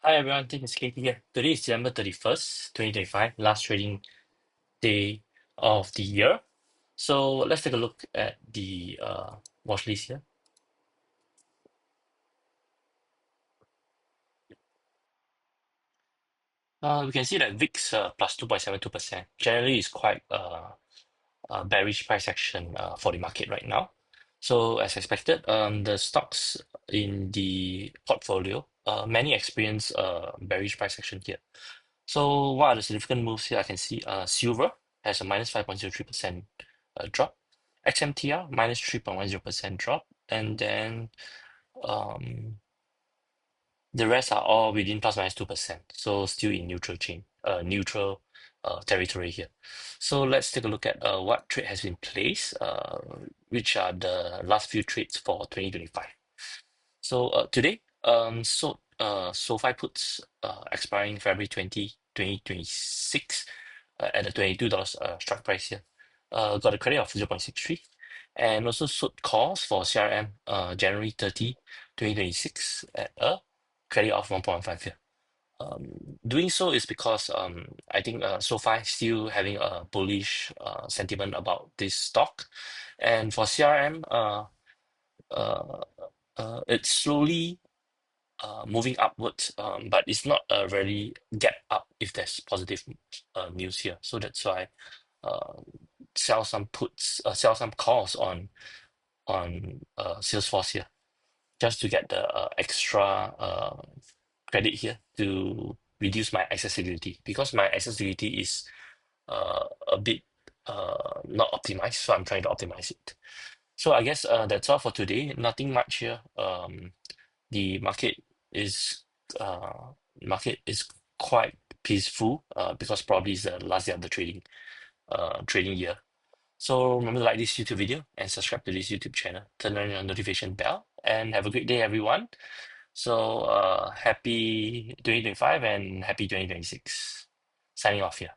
Hi everyone, this is Katie here. Today is December 31st, 2025, last trading day of the year. So let's take a look at the watch list here. We can see that VIX plus 2.72% generally is quite a bearish price action for the market right now. So as expected, the stocks in the portfolio, many experience bearish price action here. So what are the significant moves here? I can see silver has a minus 5.03% drop, XMTR minus 3.10% drop, and then um, the rest are all within plus minus 2%. So still in neutral territory here. So let's take a look at what trade has been placed, which are the last few trades for 2025. So today, SOFI puts expiring February 2026 at a $22 strike price here. Got a credit of 0.63 and also sold calls for CRM January 30, 2026 at a credit of 1.15 here. Doing so is because I think SoFi still having a bullish sentiment about this stock, and for CRM, uh, it's slowly moving upwards, but it's not a really gap up if there's positive news here. So that's why uh, sell some calls on Salesforce here, just to get the extra credit here to reduce my accessibility because my accessibility is a bit not optimized, so I'm trying to optimize it. So I guess that's all for today. Nothing much here. The is uh, market is quite peaceful because probably it's the last day of the trading year. So remember to like this YouTube video and subscribe to this YouTube channel. Turn on your notification bell and have a great day, everyone. So happy 2025 and happy 2026. Signing off here.